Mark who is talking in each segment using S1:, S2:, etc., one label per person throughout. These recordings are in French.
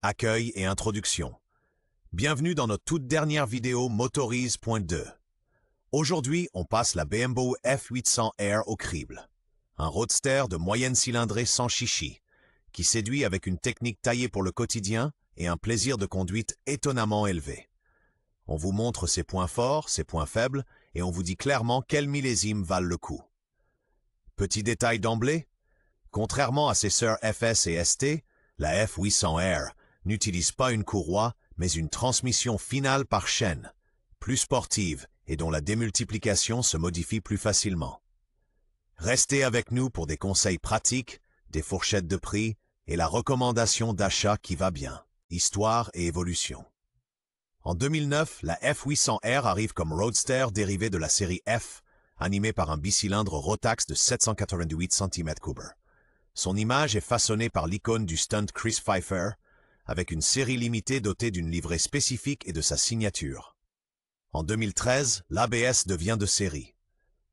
S1: Accueil et introduction. Bienvenue dans notre toute dernière vidéo Motorise.2. Aujourd'hui, on passe la BMW F800R au crible. Un roadster de moyenne cylindrée sans chichi, qui séduit avec une technique taillée pour le quotidien et un plaisir de conduite étonnamment élevé. On vous montre ses points forts, ses points faibles, et on vous dit clairement quels millésimes valent le coup. Petit détail d'emblée, contrairement à ses sœurs FS et ST, la F800R n'utilise pas une courroie, mais une transmission finale par chaîne, plus sportive et dont la démultiplication se modifie plus facilement. Restez avec nous pour des conseils pratiques, des fourchettes de prix et la recommandation d'achat qui va bien, histoire et évolution. En 2009, la F800R arrive comme roadster dérivé de la série F, animé par un bicylindre Rotax de 788 cm3. Son image est façonnée par l'icône du stunt Chris Pfeiffer, avec une série limitée dotée d'une livrée spécifique et de sa signature. En 2013, l'ABS devient de série.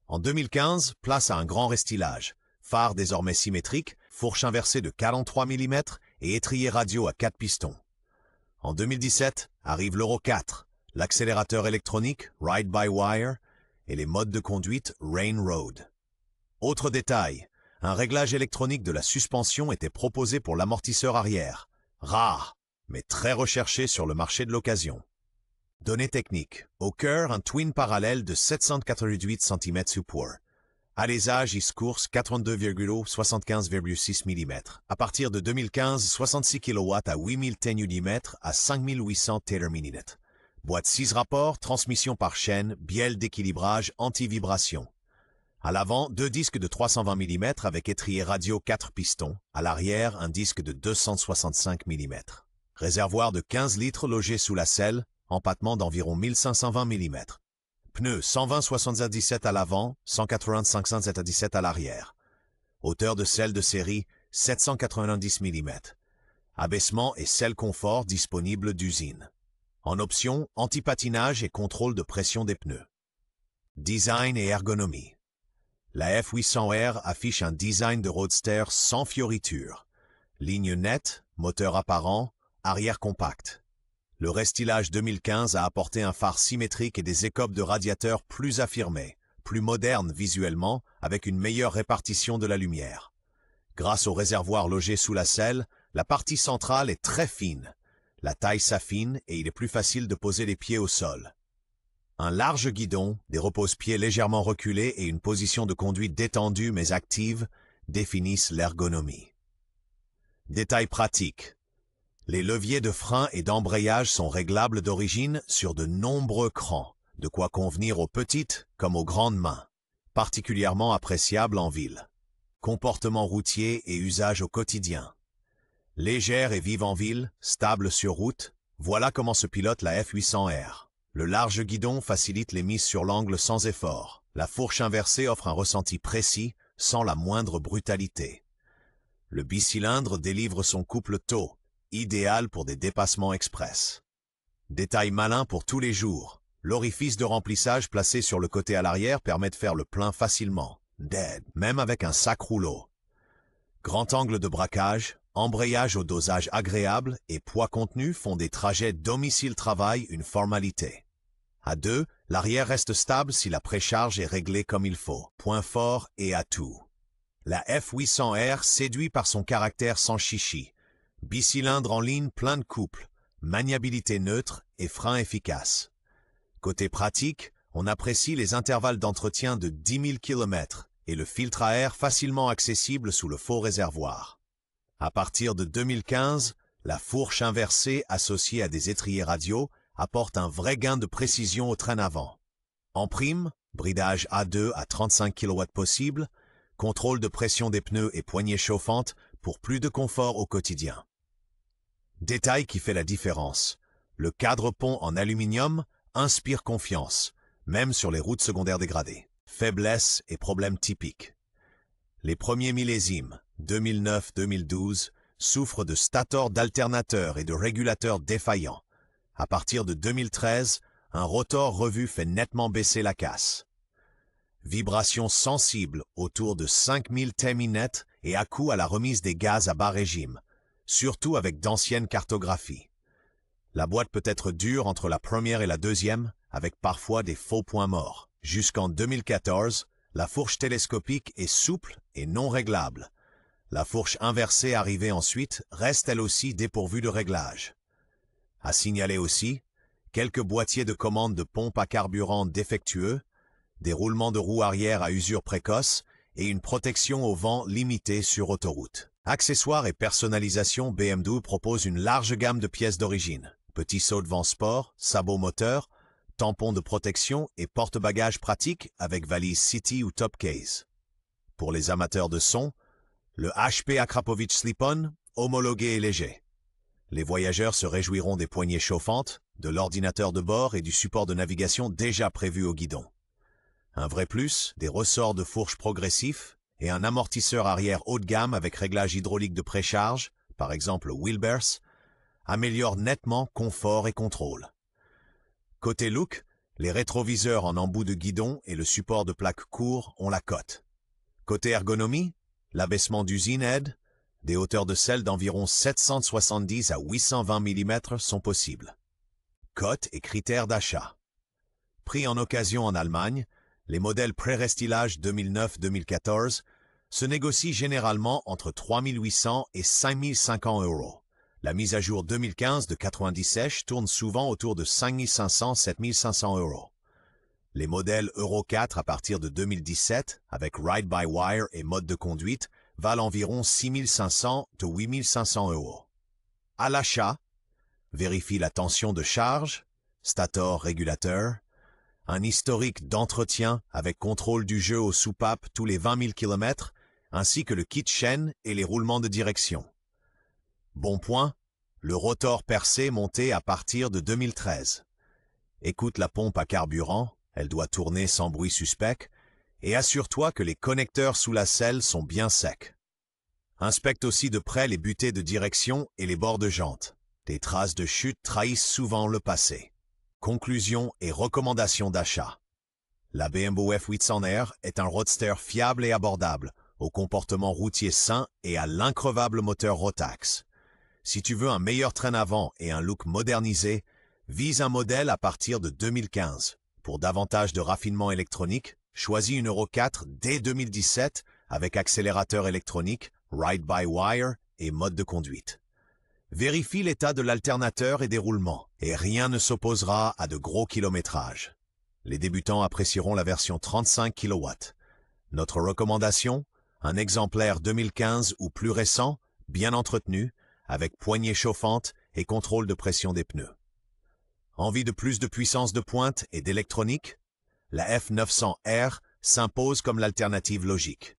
S1: En 2015, place à un grand restylage, phare désormais symétrique, fourche inversée de 43 mm et étrier radio à 4 pistons. En 2017, arrive l'Euro 4, l'accélérateur électronique Ride-by-Wire et les modes de conduite Rain Road. Autre détail, un réglage électronique de la suspension était proposé pour l'amortisseur arrière. Rare, mais très recherché sur le marché de l'occasion. Données techniques. Au cœur, un twin parallèle de 788 cm3. Alésage IS-Course 82,75,6 mm. À partir de 2015, 66 kW à 8010 Nm à 5800 Taylor-Minute. Boîte 6 rapports, transmission par chaîne, bielle d'équilibrage, anti-vibration. À l'avant, 2 disques de 320 mm avec étrier radio 4 pistons. À l'arrière, un disque de 265 mm. Réservoir de 15 litres logé sous la selle, empattement d'environ 1520 mm. Pneus 120-77 à l'avant, 180-517 à l'arrière. Hauteur de selle de série 790 mm. Abaissement et selle confort disponible d'usine. En option, anti-patinage et contrôle de pression des pneus. Design et ergonomie. La F800R affiche un design de roadster sans fioritures. Ligne nette, moteur apparent, arrière compact. Le restylage 2015 a apporté un phare symétrique et des écopes de radiateurs plus affirmés, plus modernes visuellement, avec une meilleure répartition de la lumière. Grâce au réservoir logé sous la selle, la partie centrale est très fine. La taille s'affine et il est plus facile de poser les pieds au sol. Un large guidon, des repose-pieds légèrement reculés et une position de conduite détendue mais active définissent l'ergonomie. Détails pratiques. Les leviers de frein et d'embrayage sont réglables d'origine sur de nombreux crans, de quoi convenir aux petites comme aux grandes mains, particulièrement appréciable en ville. Comportement routier et usage au quotidien. Légère et vive en ville, stable sur route, voilà comment se pilote la F800R. Le large guidon facilite les mises sur l'angle sans effort. La fourche inversée offre un ressenti précis, sans la moindre brutalité. Le bicylindre délivre son couple tôt, idéal pour des dépassements express. Détail malin pour tous les jours. L'orifice de remplissage placé sur le côté à l'arrière permet de faire le plein facilement. Dead, même avec un sac rouleau. Grand angle de braquage, embrayage au dosage agréable et poids contenu font des trajets domicile-travail une formalité. À 2, l'arrière reste stable si la précharge est réglée comme il faut. Point fort et atout. La F800R séduit par son caractère sans chichi. Bicylindre en ligne plein de couple, maniabilité neutre et frein efficace. Côté pratique, on apprécie les intervalles d'entretien de 10 000 km et le filtre à air facilement accessible sous le faux réservoir. À partir de 2015, la fourche inversée associée à des étriers radio apporte un vrai gain de précision au train avant. En prime, bridage A2 à 35 kW possible, contrôle de pression des pneus et poignées chauffantes pour plus de confort au quotidien. Détail qui fait la différence. Le cadre-pont en aluminium inspire confiance, même sur les routes secondaires dégradées. Faiblesses et problèmes typiques. Les premiers millésimes, 2009-2012, souffrent de stators d'alternateurs et de régulateurs défaillants. À partir de 2013, un rotor revu fait nettement baisser la casse. Vibrations sensibles autour de 5000 TEMI net et à-coups à la remise des gaz à bas régime. surtout avec d'anciennes cartographies. La boîte peut être dure entre la première et la deuxième, avec parfois des faux points morts. Jusqu'en 2014, la fourche télescopique est souple et non réglable. La fourche inversée arrivée ensuite reste elle aussi dépourvue de réglage. À signaler aussi, quelques boîtiers de commande de pompe à carburant défectueux, des roulements de roues arrière à usure précoce et une protection au vent limitée sur autoroute. Accessoires et personnalisation, BMW propose une large gamme de pièces d'origine. Petits sauts de vent sport, sabots moteurs, tampons de protection et porte-bagages pratiques avec valise City ou Top Case. Pour les amateurs de son, le HP Akrapovic Slip-On, homologué et léger. Les voyageurs se réjouiront des poignées chauffantes, de l'ordinateur de bord et du support de navigation déjà prévu au guidon. Un vrai plus, des ressorts de fourche progressifs et un amortisseur arrière haut de gamme avec réglage hydraulique de précharge, par exemple Wheelburst, améliorent nettement confort et contrôle. Côté look, les rétroviseurs en embout de guidon et le support de plaque court ont la cote. Côté ergonomie, l'abaissement d'usine aide, des hauteurs de selle d'environ 770 à 820 mm sont possibles. Cote et critères d'achat. Pris en occasion en Allemagne, les modèles pré-restylage 2009-2014 se négocient généralement entre 3 800 et 5 500 €. La mise à jour 2015 de 90 tourne souvent autour de 5 500-7 500 €. Les modèles Euro 4 à partir de 2017, avec Ride-by-Wire et mode de conduite, valent environ 6 500 à 8 500 €. À l'achat, vérifie la tension de charge, stator régulateur, un historique d'entretien avec contrôle du jeu aux soupapes tous les 20 000 km, ainsi que le kit chaîne et les roulements de direction. Bon point, le rotor percé monté à partir de 2013. Écoute la pompe à carburant, elle doit tourner sans bruit suspect, et assure-toi que les connecteurs sous la selle sont bien secs. Inspecte aussi de près les butées de direction et les bords de jante. Des traces de chute trahissent souvent le passé. Conclusion et recommandations d'achat. La BMW F800R est un roadster fiable et abordable, au comportement routier sain et à l'increvable moteur Rotax. Si tu veux un meilleur train avant et un look modernisé, vise un modèle à partir de 2015. Pour davantage de raffinement électronique, choisis une Euro 4 dès 2017 avec accélérateur électronique, Ride-by-Wire et mode de conduite. Vérifie l'état de l'alternateur et des roulements, et rien ne s'opposera à de gros kilométrages. Les débutants apprécieront la version 35 kW. Notre recommandation, un exemplaire 2015 ou plus récent, bien entretenu, avec poignée chauffante et contrôle de pression des pneus. Envie de plus de puissance de pointe et d'électronique? La F900R s'impose comme l'alternative logique.